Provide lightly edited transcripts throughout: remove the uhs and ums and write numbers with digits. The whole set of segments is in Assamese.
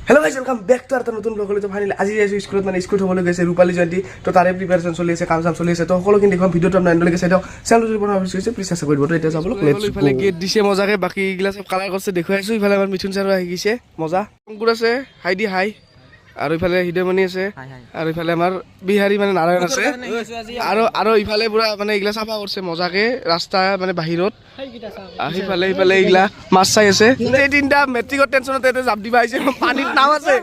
Hello guys, welcome back to our নতুন ব্লগ। তো ফাইনালি আজি আছো স্কুলত, মানে স্কুল হবলৈ গৈছে ৰূপালী জয়ন্তী। তো তাৰে প্ৰিপাৰেচন চলি আছে, কাম চাম চলি আছে। তো সকলোখিনি দেখুৱাম ভিডিঅ'টো আপোনাৰ এণ্ডলৈকে চাই দিয়ক। চেনেলটো যদি বনাব বিচাৰিছে প্লিজ সাবস্ক্ৰাইব কৰিব। তো এতিয়া যাব লওক, লেটস গো। ইফালে গেট দিছে মজাকে, বাকি গিলা সব কালাৰ কৰিছে দেখুৱাইছো। ইফালে আমাৰ মিথুন ছাৰ আহি গৈছে, মজা। অংকুৰ আছে, হাইদি হাই। আৰু ইফালে হৃদয়মণি আছে, আৰু ইফালে আমাৰ বিহাৰী মানে নাৰায়ণ আছে। আৰু ইফালে পুৰা মানে এইগিলা চাফা কৰিছে মজাকে, ৰাস্তা মানে বাহিৰত। ইফালে ইফালে এইগিলা মাছ চাই আছে। এই তিনিটা মেট্ৰিকৰ টেনচনতে জাপ দিবা আহিছে। পানীত নাও আছে,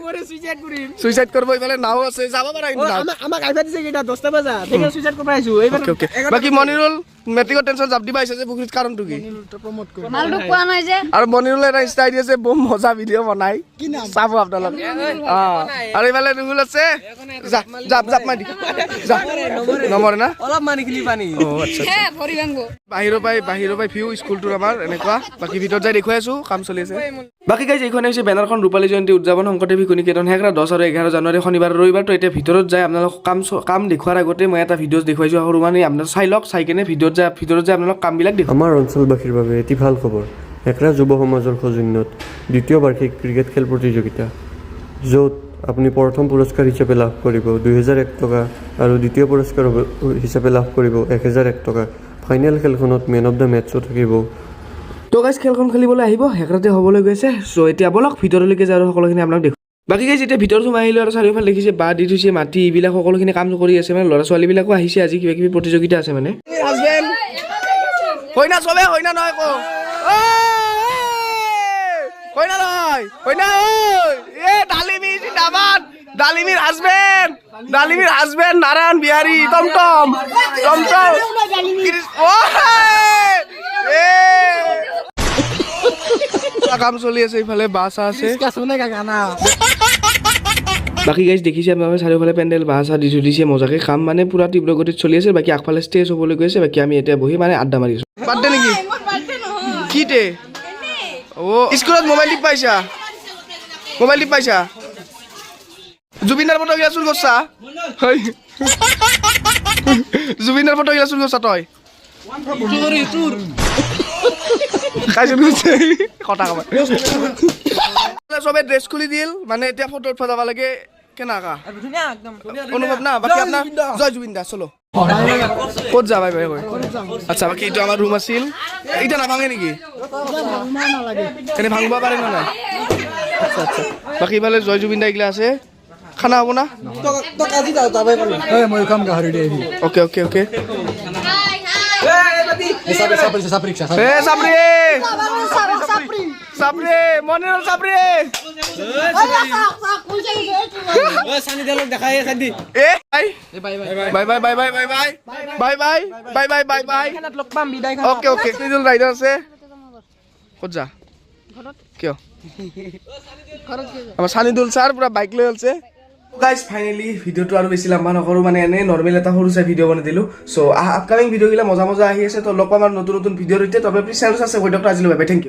সুইচাইড কৰিব। ইফালে নাও আছে, যাব পাৰা কিন্তু আমাক আইবা দিছে কেইটা 10টা বজা দেখে সুইচাইড কৰিব আহিছো। এইবাৰ বাকি মনিৰুল মেট্ৰিকৰ টেনচন জাপ দিবা আহিছে যে পুখুৰীত, কাৰণটো কি? মালটো কোৱা নাই যে। আৰু মনিৰুল এটা ষ্টাইল আছে, বহুত মজা ভিডিঅ' বনাই, চাব আপোনালোক। আৰু ইফালে ৰুহুল আছে, জাপ জাপ মাৰি নমৰে না অলপ মানি খেলি পানী। বাহিৰৰ পৰাই ভিউ স্কুলটোৰ আমাৰ এনেকুৱা। বাকি ভিতৰত যাই দেখুৱাই আছো, কাম চলি আছে। বাকি গাইজ এইখন হৈছে বেনাৰখন ৰূপালী জয়ন্তী উদযাপন শংকৰদেৱ শিশু নিকেতন হেগৰা 10 আৰু 11 জানুৱাৰী শনিবাৰ ৰবিবাৰ। তো এতিয়া ভিতৰত যায় আপোনালোক কাম দেখুৱাৰ আগতে মই এটা ভিডিঅ' দেখুৱাইছো সৰু মানে আপোনালোক চাই লওক, চাই কেনে ভিতৰত যায় আপোনালোক কামবিলাক দেখুৱাম। আমাৰ অঞ্চলবাসীৰ বাবে এটি ভাল খবৰ। হেকৰা যুৱ সমাজৰ সৌজন্যত দ্বিতীয় বাৰ্ষিক ক্ৰিকেট খেল প্ৰতিযোগিতা, য'ত আপুনি প্ৰথম পুৰস্কাৰ হিচাপে লাভ কৰিব 2001 টকা আৰু দ্বিতীয় পুৰস্কাৰ হিচাপে লাভ কৰিব 1001 টকা। ফাইনেল খেলখনত মেন অফ দ্য মেটছো থাকিব। তো গাইজ খেলখন খেলিবলৈ আহিব, হেকৰাতে হ'বলৈ গৈছে। চ' এতিয়া বলক ভিতৰলৈকে যায় আৰু সকলোখিনি আপোনাক দেখো। বাকী গাইজ এতিয়া ভিতৰত সোমাই আহিলোঁ আৰু চাৰিওফালে দেখিছে বাঁহ দি থৈছে, মাটি এইবিলাক সকলোখিনি কাম কৰি আছে। মানে ল'ৰা ছোৱালীবিলাকো আহিছে, আজি কিবা কিবি প্ৰতিযোগিতা আছে মানে। হয় না চবে, হয় না নহয় কো? হয় না নহয়? হয় না? এ ডালিমি জিন্দাবাদ, ডালিমিৰ হাজবেণ্ড নাৰায়ণ বিহাৰী টমটম। কাম চলি আছে, ইফালে বাছ আছে। বাকী গাইজ দেখিছে আপোনালোকে চাৰিওফালে পেণ্ডেল বাঁহ চাহ দি থৈ দিছে মজাকে। কাম মানে পুৰা তীব্ৰ গতিত চলি আছে। বাকী আগফালে ষ্টেজ হ'বলৈ গৈছে। বাকী আমি এতিয়া বহি মানে আড্ডা মাৰি আছো। বাৰ্থডে নেকি? কি ডে? অ' স্কুলত মোবাইল টিপ পাইছা? জুবিনাৰ ফটো গিলা চুৰ কৰছা? হয় জুবিনাৰ ফটো গিলা চুৰ কৰছা তই? চবে ড্ৰেছ খুলি দিল, মানে এতিয়া ফটো উঠা যাব লাগে। কেনেকা অনুভৱ না? বাকী আপোনাৰ জয় জুবিন দা। চলো ক'ত যা বাই বাই হয়। আচ্ছা, বাকী এইটো আমাৰ ৰুম আছিল, এতিয়া নাভাঙে নেকি? এনে ভাঙিব পাৰে নে নাই? আচ্ছা আচ্ছা, বাকী ইফালে জয় জুবিন দা এইগিলা আছে। খানা হ'ব না? Okay okay okay. মনিৰুল চাপৰি ৰাইডাৰ আছে। ক'ত যা? কিয়? আমাৰ চানিদুল ছাৰ পুৰা বাইক লৈ আছে। গাইজ ফাইনেলি ভিডিঅ'টো আৰু বেছি লম্বা নকৰোঁ, মানে এনেই নৰ্মেল এটা সৰু চাই ভিডিঅ' বনাই দিলোঁ। চ' আপকামিং ভিডিঅ'গিলা মজা আহি আছে। তো লগ পাম আৰু নতুন ভিডিঅ'ৰ সৈতে। তবে প্লিজ চেনেলটো ছাবস্ক্ৰাইব কৰি দিয়ক। আজিলৈ বাই বাই, থেংক ইউ।